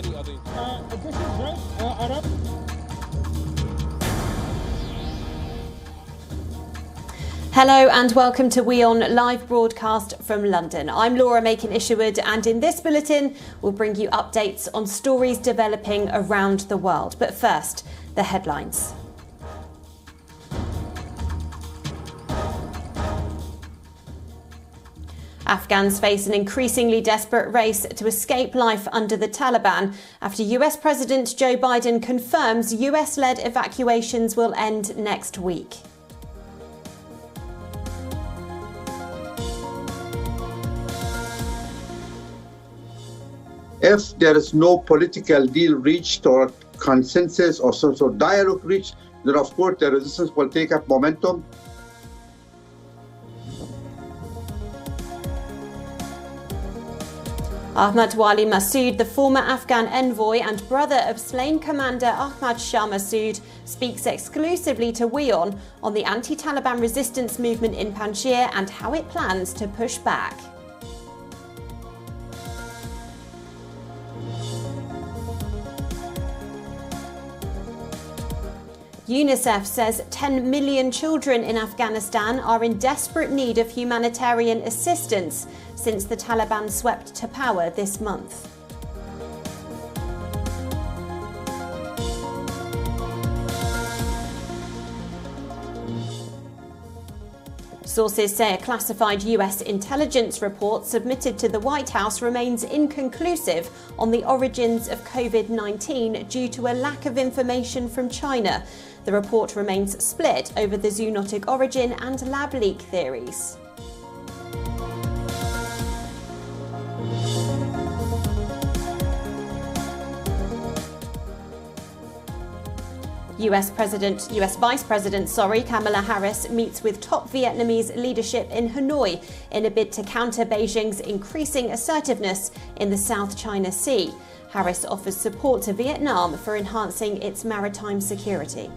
any other? This is right, Arab. Hello and welcome to WION Live Broadcast from London. I'm Laura Macon-Isherwood, and in this bulletin we'll bring you updates on stories developing around the world. But first, the headlines. Afghans face an increasingly desperate race to escape life under the Taliban after US President Joe Biden confirms US-led evacuations will end next week. If there is no political deal reached or consensus or some sort of dialogue reached, then of course the resistance will take up momentum. Ahmad Wali Massoud, the former Afghan envoy and brother of slain Commander Ahmad Shah Massoud, speaks exclusively to WION on the anti-Taliban resistance movement in Panjshir and how it plans to push back. UNICEF says 10 million children in Afghanistan are in desperate need of humanitarian assistance since the Taliban swept to power this month. Sources say a classified US intelligence report submitted to the White House remains inconclusive on the origins of COVID-19 due to a lack of information from China. The report remains split over the zoonotic origin and lab leak theories. US Vice President Kamala Harris meets with top Vietnamese leadership in Hanoi in a bid to counter Beijing's increasing assertiveness in the South China Sea. Harris offers support to Vietnam for enhancing its maritime security.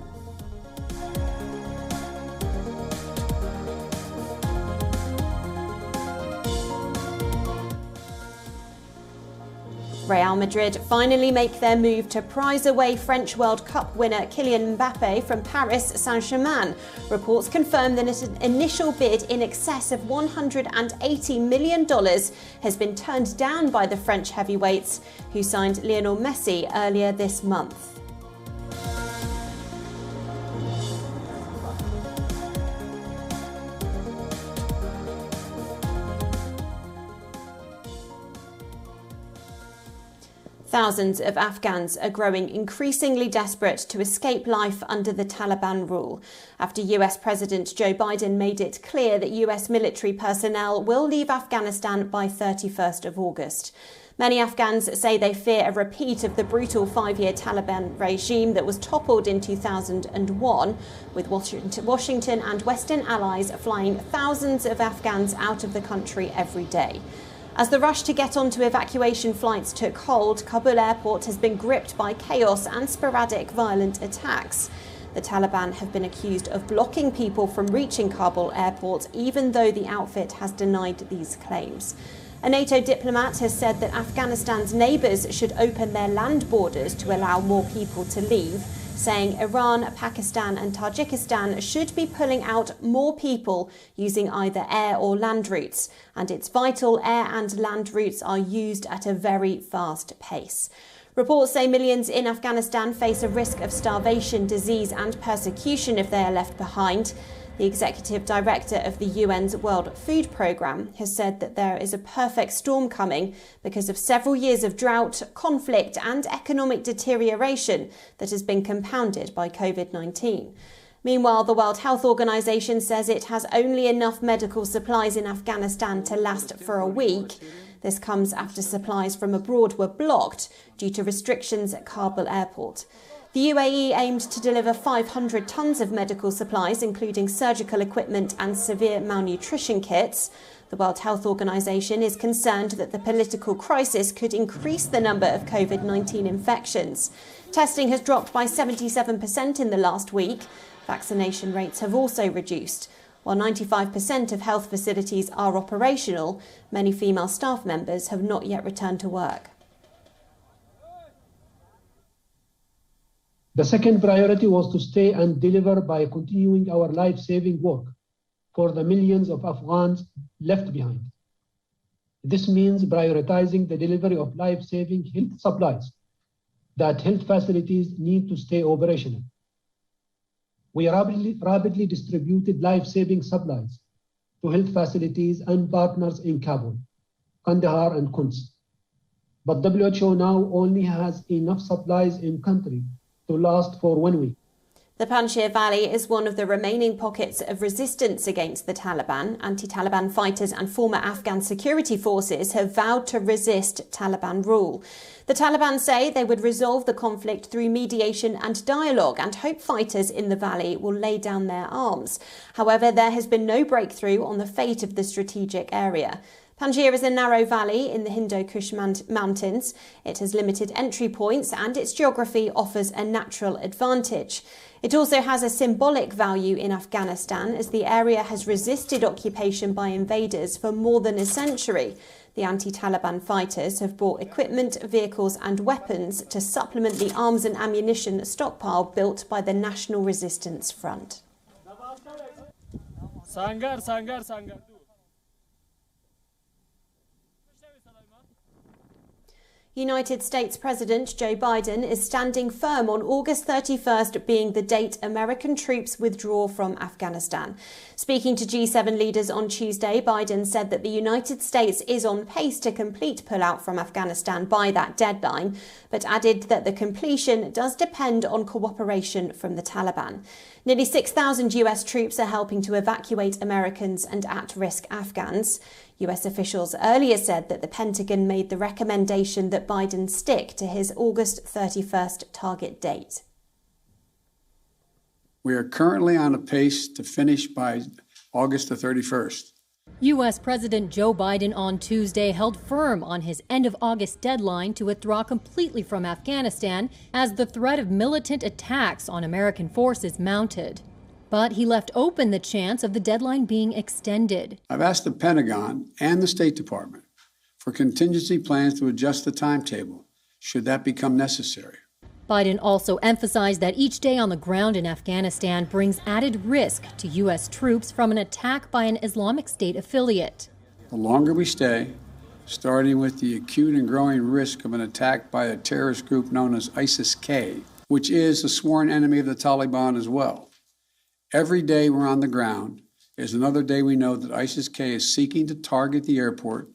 Real Madrid finally make their move to prize away French World Cup winner Kylian Mbappe from Paris Saint-Germain. Reports confirm that an initial bid in excess of $180 million has been turned down by the French heavyweights, who signed Lionel Messi earlier this month. Thousands of Afghans are growing increasingly desperate to escape life under the Taliban rule, after US President Joe Biden made it clear that US military personnel will leave Afghanistan by 31st of August. Many Afghans say they fear a repeat of the brutal 5-year Taliban regime that was toppled in 2001, with Washington and Western allies flying thousands of Afghans out of the country every day. As the rush to get onto evacuation flights took hold, Kabul airport has been gripped by chaos and sporadic violent attacks. The Taliban have been accused of blocking people from reaching Kabul airport, even though the outfit has denied these claims. A NATO diplomat has said that Afghanistan's neighbours should open their land borders to allow more people to leave, saying Iran, Pakistan and Tajikistan should be pulling out more people using either air or land routes, and it's vital air and land routes are used at a very fast pace. Reports say millions in Afghanistan face a risk of starvation, disease and persecution if they are left behind. The executive director of the UN's World Food Programme has said that there is a perfect storm coming because of several years of drought, conflict and economic deterioration that has been compounded by COVID-19. Meanwhile, the World Health Organization says it has only enough medical supplies in Afghanistan to last for a week. This comes after supplies from abroad were blocked due to restrictions at Kabul airport. The UAE aimed to deliver 500 tons of medical supplies, including surgical equipment and severe malnutrition kits. The World Health Organization is concerned that the political crisis could increase the number of COVID-19 infections. Testing has dropped by 77% in the last week. Vaccination rates have also reduced. While 95% of health facilities are operational, many female staff members have not yet returned to work. The second priority was to stay and deliver by continuing our life-saving work for the millions of Afghans left behind. This means prioritizing the delivery of life-saving health supplies that health facilities need to stay operational. We rapidly distributed life-saving supplies to health facilities and partners in Kabul, Kandahar, and Quds. But WHO now only has enough supplies in country to last for 1 week. The Panjshir Valley is one of the remaining pockets of resistance against the Taliban. Anti-Taliban fighters and former Afghan security forces have vowed to resist Taliban rule. The Taliban say they would resolve the conflict through mediation and dialogue and hope fighters in the valley will lay down their arms. However, there has been no breakthrough on the fate of the strategic area. Panjshir is a narrow valley in the Hindu Kush Mountains. It has limited entry points and its geography offers a natural advantage. It also has a symbolic value in Afghanistan as the area has resisted occupation by invaders for more than a century. The anti-Taliban fighters have brought equipment, vehicles and weapons to supplement the arms and ammunition stockpile built by the National Resistance Front. United States President Joe Biden is standing firm on August 31st being the date American troops withdraw from Afghanistan. Speaking to G7 leaders on Tuesday, Biden said that the United States is on pace to complete pullout from Afghanistan by that deadline, but added that the completion does depend on cooperation from the Taliban. Nearly 6,000 US troops are helping to evacuate Americans and at-risk Afghans. US officials earlier said that the Pentagon made the recommendation that Biden stick to his August 31st target date. We are currently on a pace to finish by August the 31st. U.S. President Joe Biden on Tuesday held firm on his end-of-August deadline to withdraw completely from Afghanistan as the threat of militant attacks on American forces mounted. But he left open the chance of the deadline being extended. I've asked the Pentagon and the State Department for contingency plans to adjust the timetable, should that become necessary. Biden also emphasized that each day on the ground in Afghanistan brings added risk to U.S. troops from an attack by an Islamic State affiliate. The longer we stay, starting with the acute and growing risk of an attack by a terrorist group known as ISIS-K, which is a sworn enemy of the Taliban as well. Every day we're on the ground is another day we know that ISIS-K is seeking to target the airport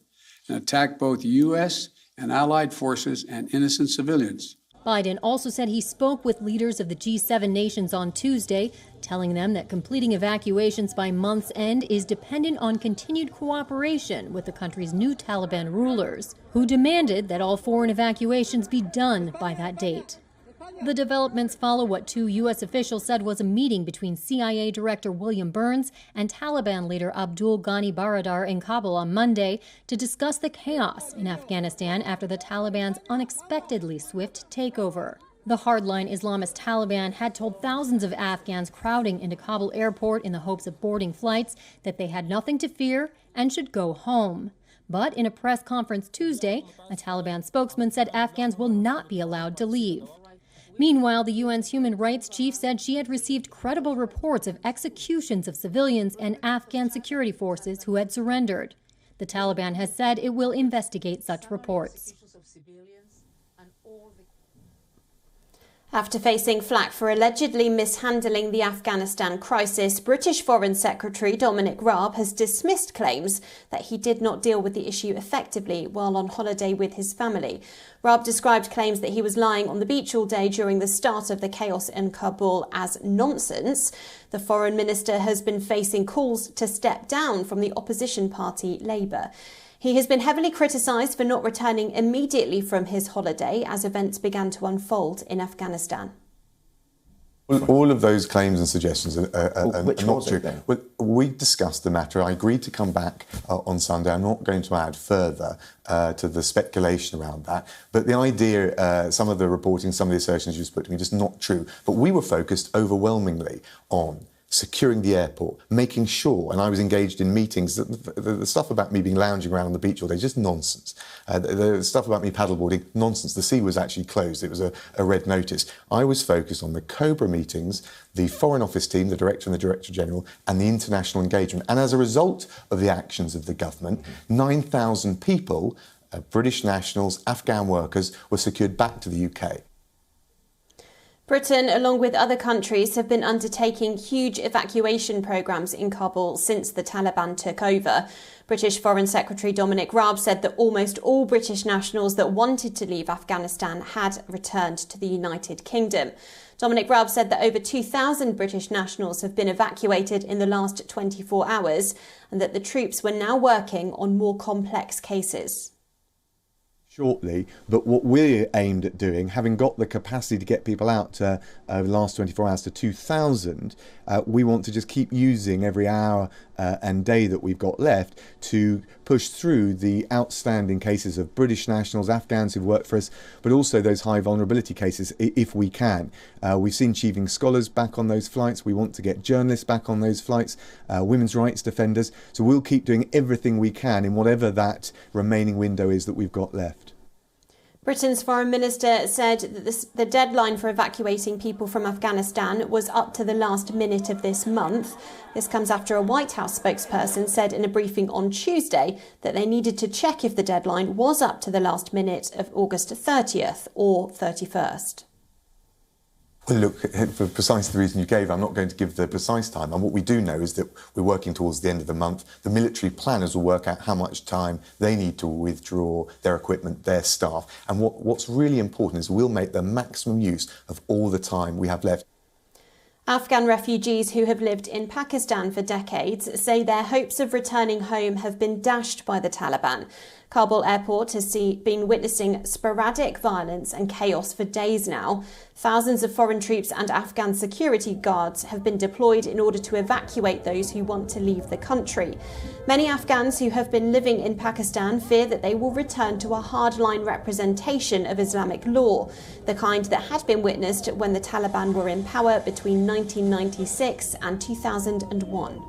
and attack both U.S. and allied forces and innocent civilians. Biden also said he spoke with leaders of the G7 nations on Tuesday, telling them that completing evacuations by month's end is dependent on continued cooperation with the country's new Taliban rulers, who demanded that all foreign evacuations be done by that date. The developments follow what two U.S. officials said was a meeting between CIA Director William Burns and Taliban leader Abdul Ghani Baradar in Kabul on Monday to discuss the chaos in Afghanistan after the Taliban's unexpectedly swift takeover. The hardline Islamist Taliban had told thousands of Afghans crowding into Kabul airport in the hopes of boarding flights that they had nothing to fear and should go home. But in a press conference Tuesday, a Taliban spokesman said Afghans will not be allowed to leave. Meanwhile, the UN's human rights chief said she had received credible reports of executions of civilians and Afghan security forces who had surrendered. The Taliban has said it will investigate such reports. After facing flack for allegedly mishandling the Afghanistan crisis, British Foreign Secretary Dominic Raab has dismissed claims that he did not deal with the issue effectively while on holiday with his family. Raab described claims that he was lying on the beach all day during the start of the chaos in Kabul as nonsense. The foreign minister has been facing calls to step down from the opposition party Labour. He has been heavily criticised for not returning immediately from his holiday as events began to unfold in Afghanistan. Well, all of those claims and suggestions are not true. Well, we discussed the matter. I agreed to come back on Sunday. I'm not going to add further to the speculation around that. But the idea, some of the reporting, some of the assertions you just put to me, just not true. But we were focused overwhelmingly on securing the airport, making sure, and I was engaged in meetings, the stuff about me being lounging around on the beach all day, just nonsense. The stuff about me paddleboarding, nonsense. The sea was actually closed. It was a red notice. I was focused on the COBRA meetings, the Foreign Office team, the Director and the Director General, and the international engagement. And as a result of the actions of the government, 9,000 people, British nationals, Afghan workers, were secured back to the UK. Britain, along with other countries, have been undertaking huge evacuation programmes in Kabul since the Taliban took over. British Foreign Secretary Dominic Raab said that almost all British nationals that wanted to leave Afghanistan had returned to the United Kingdom. Dominic Raab said that over 2,000 British nationals have been evacuated in the last 24 hours and that the troops were now working on more complex cases. Shortly, but what we're aimed at doing, having got the capacity to get people out over the last 24 hours to 2,000, we want to just keep using every hour and day that we've got left to push through the outstanding cases of British nationals, Afghans who've worked for us, but also those high vulnerability cases if we can. We've seen achieving scholars back on those flights. We want to get journalists back on those flights, women's rights defenders. So we'll keep doing everything we can in whatever that remaining window is that we've got left. Britain's Foreign Minister said that the deadline for evacuating people from Afghanistan was up to the last minute of this month. This comes after a White House spokesperson said in a briefing on Tuesday that they needed to check if the deadline was up to the last minute of August 30th or 31st. Well, look, for precisely the reason you gave, I'm not going to give the precise time. And what we do know is that we're working towards the end of the month. The military planners will work out how much time they need to withdraw their equipment, their staff. And what's really important is we'll make the maximum use of all the time we have left. Afghan refugees who have lived in Pakistan for decades say their hopes of returning home have been dashed by the Taliban. Kabul airport has been witnessing sporadic violence and chaos for days now. Thousands of foreign troops and Afghan security guards have been deployed in order to evacuate those who want to leave the country. Many Afghans who have been living in Pakistan fear that they will return to a hardline representation of Islamic law, the kind that had been witnessed when the Taliban were in power between 1996 and 2001.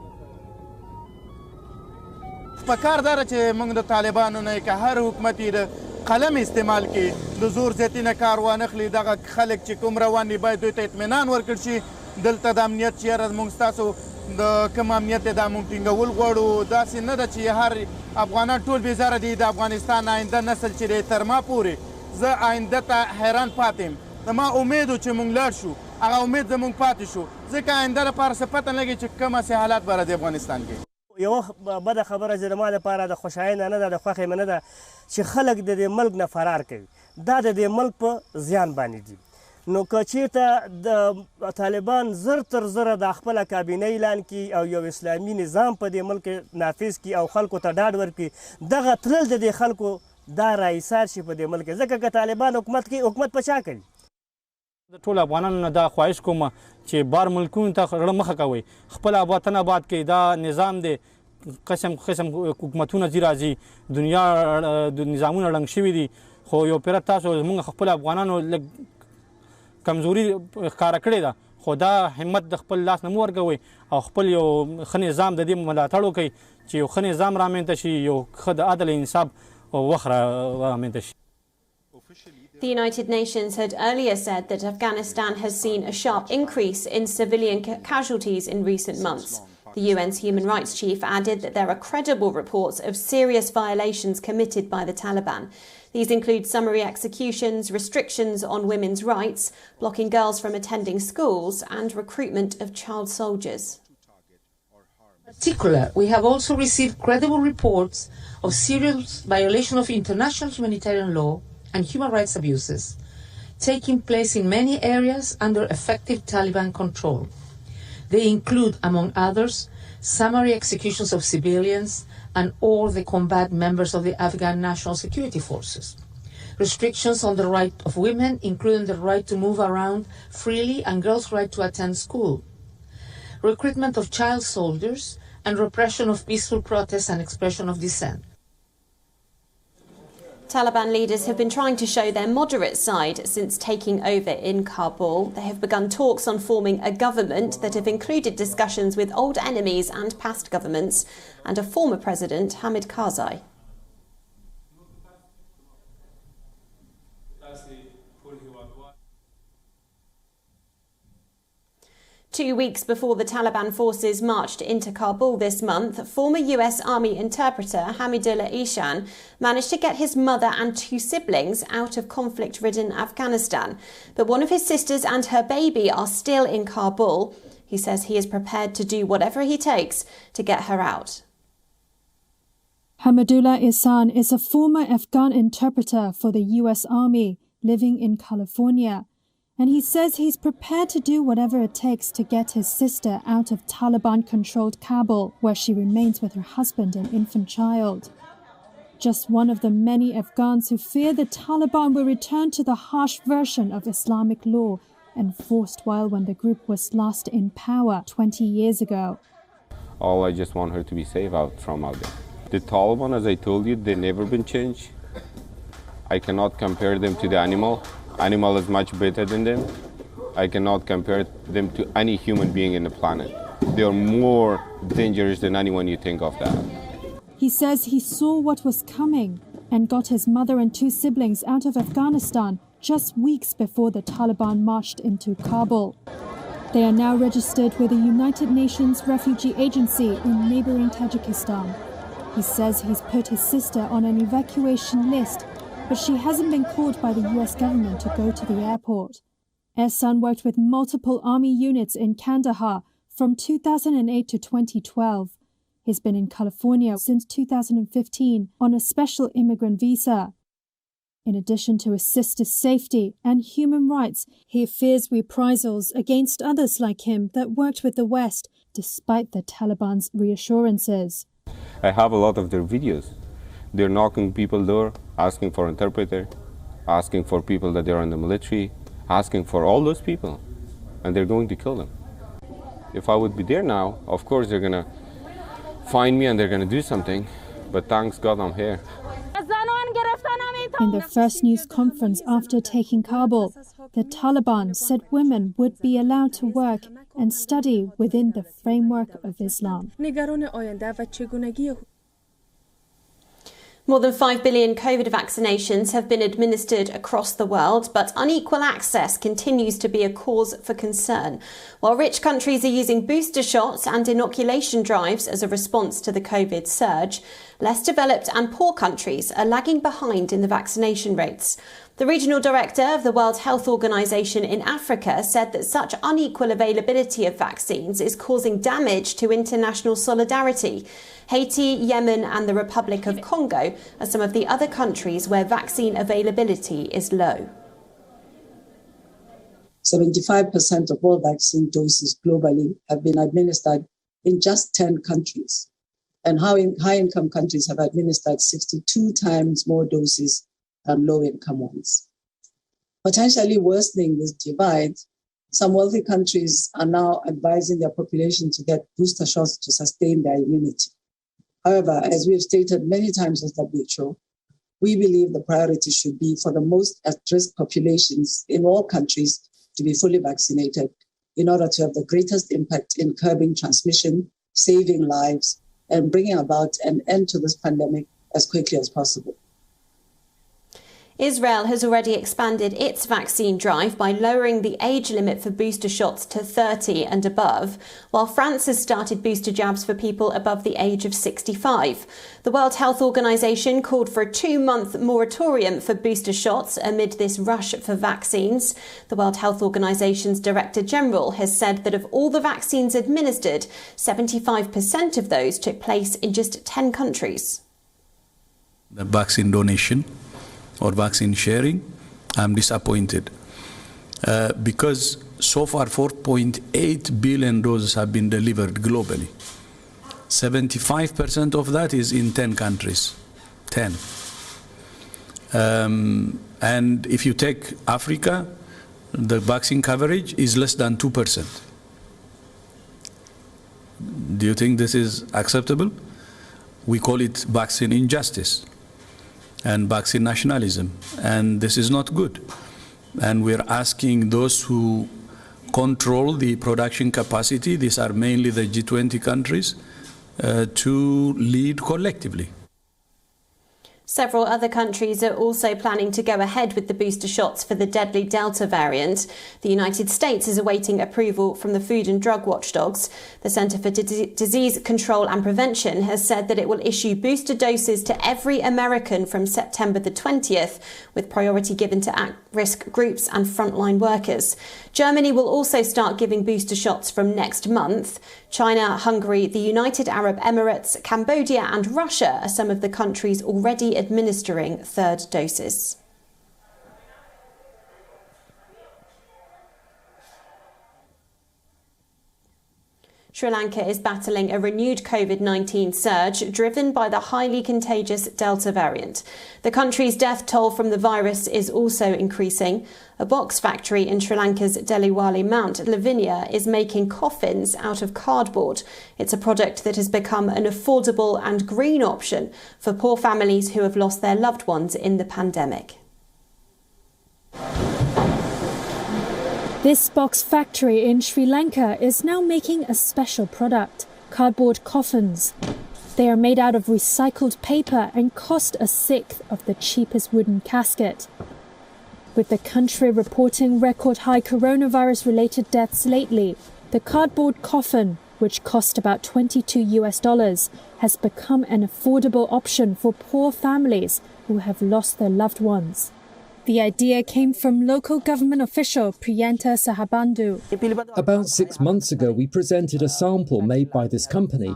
پکار داره چې موږ د طالبانو نه که هر حکومت یې د قلم استعمال کړي د زور زیاتي نه کار وانخلي دغه خلک چې کوم روان دي باید دوی ته اطمینان ورکړل شي دلته د امنیت چې یاره موږ ستاسو د کوم امنیت دی دا موږ ټینګول غواړو داسې نه ده چې هر افغانان ټول بېزاره دي د افغانستان آینده نسل چې دی تر ما پورې زه آینده ته حیران پاتې یم د ما امید و چې موږ لاړ شو هغه امید زموږ پاتې شو ځکه آینده لپاره څه پته نه لګي چې کوم هسې حالات به راځي افغانستان کې یوه بده خبره چې زما لپاره د خوشحالۍ نه ده د خوښۍ مې نه ده چې خلک د دې ملک نه فرار کوي دا د دې ملک په زیان باندې دي نو که چېرته د طالبان زر تر زره د خپله کابینه اعلان کړي او یو اسلامي نظام په دې ملک نافظ کړي او خلکو ته ډاډ ورکړي دغه تلل د دې خلکو دا راایثار شي په دې ملک کې ځکه که طالبان حکومت کوي حکومت په چا کوي د ټول افغانانو نه دا خواهش کوم چې بار ملکونو ته زړه مخه کوئ خپل وطن آباد کړئ دا نظام دی قسم حکومتونه ځي راځي دنیا د نظامونه ړنګ شوي دي خو یو پیره تاسو زموږ خپل افغانانو لږ کمزوري ښکاره کړې ده خو دا همت د خپل لاس نه مه ورکوئ او خپل یو ښه نظام د دې ملاتړ وکړئ چې یو ښه نظام رامنځته شي یو ښه د عدل انصاف وخت رامنځته شي. The United Nations had earlier said that Afghanistan has seen a sharp increase in civilian casualties in recent months. The UN's human rights chief added that there are credible reports of serious violations committed by the Taliban. These include summary executions, restrictions on women's rights, blocking girls from attending schools, and recruitment of child soldiers. In particular, we have also received credible reports of serious violation of international humanitarian law and human rights abuses taking place in many areas under effective Taliban control. They include, among others, summary executions of civilians and all the combat members of the Afghan National Security Forces, restrictions on the right of women, including the right to move around freely and girls' right to attend school, recruitment of child soldiers, and repression of peaceful protests and expression of dissent. Taliban leaders have been trying to show their moderate side since taking over in Kabul. They have begun talks on forming a government that have included discussions with old enemies and past governments and a former president, Hamid Karzai. 2 weeks before the Taliban forces marched into Kabul this month, former US Army interpreter Hamidullah Ishan managed to get his mother and 2 siblings out of conflict-ridden Afghanistan. But one of his sisters and her baby are still in Kabul. He says he is prepared to do whatever he takes to get her out. Hamidullah Ihsan is a former Afghan interpreter for the US Army living in California. And he says he's prepared to do whatever it takes to get his sister out of Taliban-controlled Kabul, where she remains with her husband and infant child. Just one of the many Afghans who fear the Taliban will return to the harsh version of Islamic law enforced while when the group was last in power 20 years ago. All I just want her to be safe out there. The Taliban, as I told you, they've never been changed. I cannot compare them to the animal. Animal is much better than them. I cannot compare them to any human being in the planet. They are more dangerous than anyone you think of that. He says he saw what was coming and got his mother and 2 siblings out of Afghanistan just weeks before the Taliban marched into Kabul. They are now registered with the United Nations Refugee Agency in neighboring Tajikistan. He says he's put his sister on an evacuation list, but she hasn't been called by the US government to go to the airport. Ihsan worked with multiple army units in Kandahar from 2008 to 2012. He's been in California since 2015 on a special immigrant visa. In addition to his sister's safety and human rights, he fears reprisals against others like him that worked with the West, despite the Taliban's reassurances. I have a lot of their videos. They're knocking people's door, asking for an interpreter, asking for people that are in the military, asking for all those people, and they're going to kill them. If I would be there now, of course they're going to find me and they're going to do something, but thanks God I'm here. In their first news conference after taking Kabul, the Taliban said women would be allowed to work and study within the framework of Islam. More than 5 billion COVID vaccinations have been administered across the world, but unequal access continues to be a cause for concern. While rich countries are using booster shots and inoculation drives as a response to the COVID surge, less developed and poor countries are lagging behind in the vaccination rates. The regional director of the World Health Organization in Africa said that such unequal availability of vaccines is causing damage to international solidarity. Haiti, Yemen and the Republic of Congo are some of the other countries where vaccine availability is low. 75% of all vaccine doses globally have been administered in just 10 countries. And high-income countries have administered 62 times more doses than low-income ones. Potentially worsening this divide, some wealthy countries are now advising their population to get booster shots to sustain their immunity. However, as we have stated many times as WHO, we believe the priority should be for the most at-risk populations in all countries to be fully vaccinated in order to have the greatest impact in curbing transmission, saving lives, and bringing about an end to this pandemic as quickly as possible. Israel has already expanded its vaccine drive by lowering the age limit for booster shots to 30 and above, while France has started booster jabs for people above the age of 65. The World Health Organization called for a 2-month moratorium for booster shots amid this rush for vaccines. The World Health Organization's Director General has said that of all the vaccines administered, 75% of those took place in just 10 countries. The vaccine donation or vaccine sharing, I'm disappointed because so far 4.8 billion doses have been delivered globally. 75% of that is in 10 countries. 10. And if you take Africa, the vaccine coverage is less than 2%. Do you think this is acceptable? We call it vaccine injustice. and vaccine nationalism. And this is not good. And we're asking those who control the production capacity, these are mainly the G20 countries, to lead collectively. Several other countries are also planning to go ahead with the booster shots for the deadly Delta variant. The United States is awaiting approval from the Food and Drug Watchdogs. The Centre for Disease Control and Prevention has said that it will issue booster doses to every American from September the 20th, with priority given to at-risk groups and frontline workers. Germany will also start giving booster shots from next month. China, Hungary, the United Arab Emirates, Cambodia and Russia are some of the countries already administering third doses. Sri Lanka is battling a renewed COVID-19 surge driven by the highly contagious Delta variant. The country's death toll from the virus is also increasing. A box factory in Sri Lanka's Deliwali Mount, Lavinia, is making coffins out of cardboard. It's a product that has become an affordable and green option for poor families who have lost their loved ones in the pandemic. This box factory in Sri Lanka is now making a special product, cardboard coffins. They are made out of recycled paper and cost a sixth of the cheapest wooden casket. With the country reporting record-high coronavirus-related deaths lately, the cardboard coffin, which cost about $22, has become an affordable option for poor families who have lost their loved ones. The idea came from local government official Priyanta Sahabandhu. About 6 months ago, we presented a sample made by this company.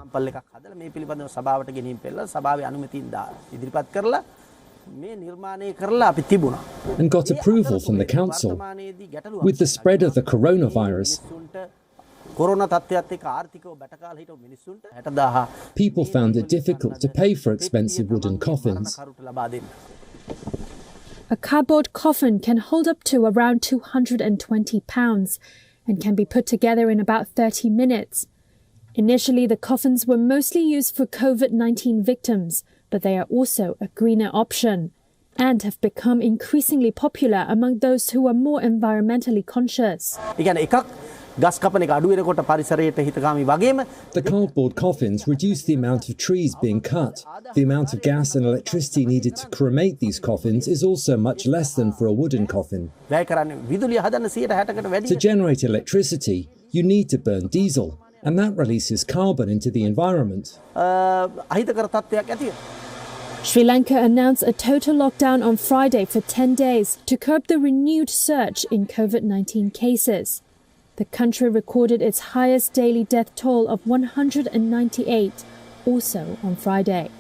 And got approval from the council. With the spread of the coronavirus, people found it difficult to pay for expensive wooden coffins. A cardboard coffin can hold up to around 220 pounds and can be put together in about 30 minutes. Initially, the coffins were mostly used for COVID-19 victims, but they are also a greener option and have become increasingly popular among those who are more environmentally conscious. The cardboard coffins reduce the amount of trees being cut. The amount of gas and electricity needed to cremate these coffins is also much less than for a wooden coffin. To generate electricity, you need to burn diesel, and that releases carbon into the environment. Sri Lanka announced a total lockdown on Friday for 10 days to curb the renewed surge in COVID-19 cases. The country recorded its highest daily death toll of 198, also on Friday.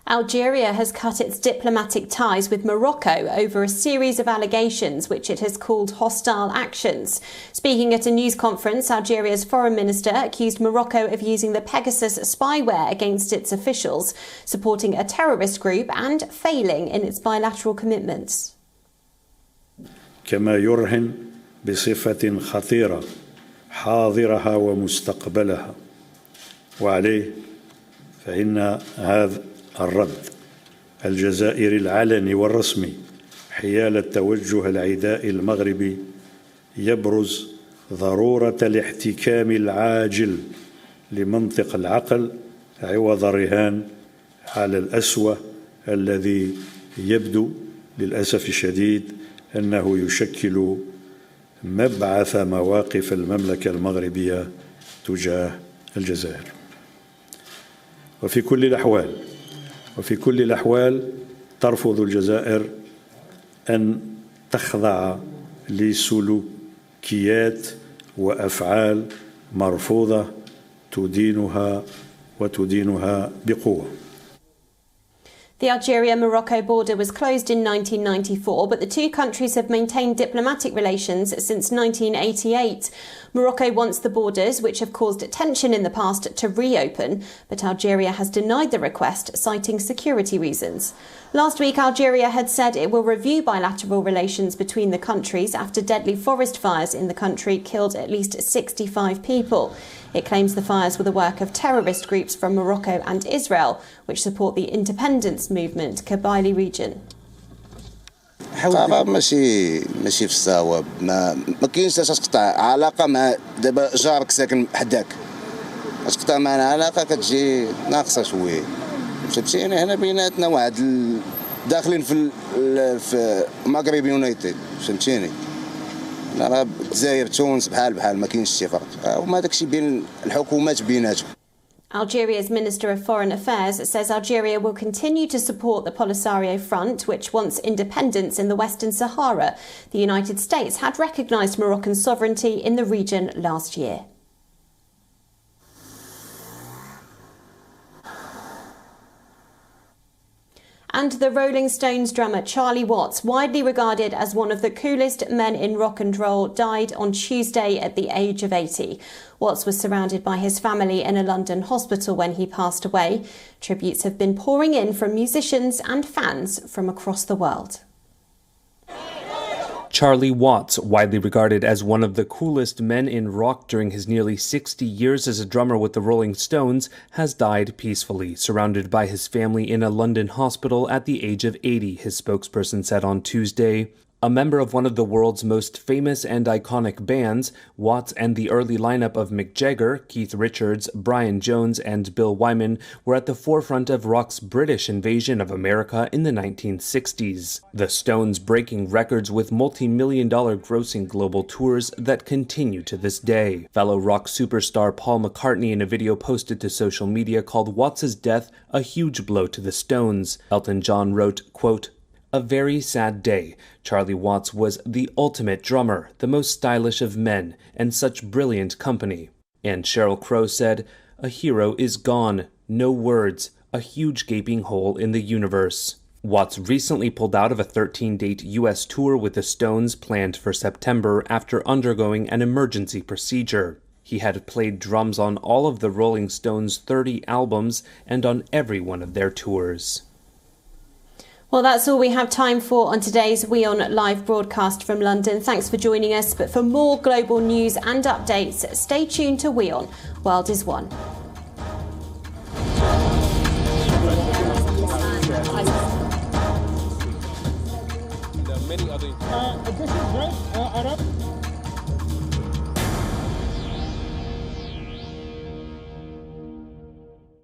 Algeria has cut its diplomatic ties with Morocco over a series of allegations which it has called hostile actions. Speaking at a news conference, Algeria's foreign minister accused Morocco of using the Pegasus spyware against its officials, supporting a terrorist group and failing in its bilateral commitments. كما يرهن بصفة خطيرة حاضرها ومستقبلها، وعليه فإن هذا الرد الجزائري العلني والرسمي حيال التوجه العدائي المغربي يبرز ضرورة الاحتكام العاجل لمنطق العقل عوض الرهان على الأسوأ الذي يبدو للأسف الشديد أنه يشكل مبعث مواقف المملكة المغربية تجاه الجزائر. وفي كل الأحوال ترفض الجزائر أن تخضع لسلوكيات وأفعال مرفوضة تدينها بقوة. The Algeria-Morocco border was closed in 1994, but the two countries have maintained diplomatic relations since 1988. Morocco wants the borders, which have caused tension in the past, to reopen, but Algeria has denied the request, citing security reasons. Last week, Algeria had said it will review bilateral relations between the countries after deadly forest fires in the country killed at least 65 people. It claims the fires were the work of terrorist groups from Morocco and Israel, which support the independence movement Kabylie region. ماشي في الصواب ما كاينش اش تقطع علاقه مع دابا جارك ساكن حداك اش تقطع معنا علاقه كتجي ناقصه شويه فهمتيني هنا بيناتنا واحد داخلين في المغرب يونايتد فهمتيني راه الجزائر تونس بحال ما كاينش شي فرق وما داكشي بين الحكومات بيناتهم. Algeria's Minister of Foreign Affairs says Algeria will continue to support the Polisario Front, which wants independence in the Western Sahara. The United States had recognised Moroccan sovereignty in the region last year. And the Rolling Stones drummer Charlie Watts, widely regarded as one of the coolest men in rock and roll, died on Tuesday at the age of 80. Watts was surrounded by his family in a London hospital when he passed away. Tributes have been pouring in from musicians and fans from across the world. Charlie Watts, widely regarded as one of the coolest men in rock during his nearly 60 years as a drummer with the Rolling Stones, has died peacefully, surrounded by his family in a London hospital at the age of 80, his spokesperson said on Tuesday. A member of one of the world's most famous and iconic bands, Watts and the early lineup of Mick Jagger, Keith Richards, Brian Jones, and Bill Wyman were at the forefront of rock's British invasion of America in the 1960s. The Stones breaking records with multi-million-dollar grossing global tours that continue to this day. Fellow rock superstar Paul McCartney, in a video posted to social media, called Watts' death a huge blow to the Stones. Elton John wrote, quote, "A very sad day. Charlie Watts was the ultimate drummer, the most stylish of men, and such brilliant company." And Sheryl Crow said, "A hero is gone. No words. A huge gaping hole in the universe." Watts recently pulled out of a 13-date U.S. tour with the Stones planned for September after undergoing an emergency procedure. He had played drums on all of the Rolling Stones' 30 albums and on every one of their tours. Well, that's all we have time for on today's WION Live broadcast from London. Thanks for joining us. But for more global news and updates, stay tuned to WION. World is One. This is right, Arab.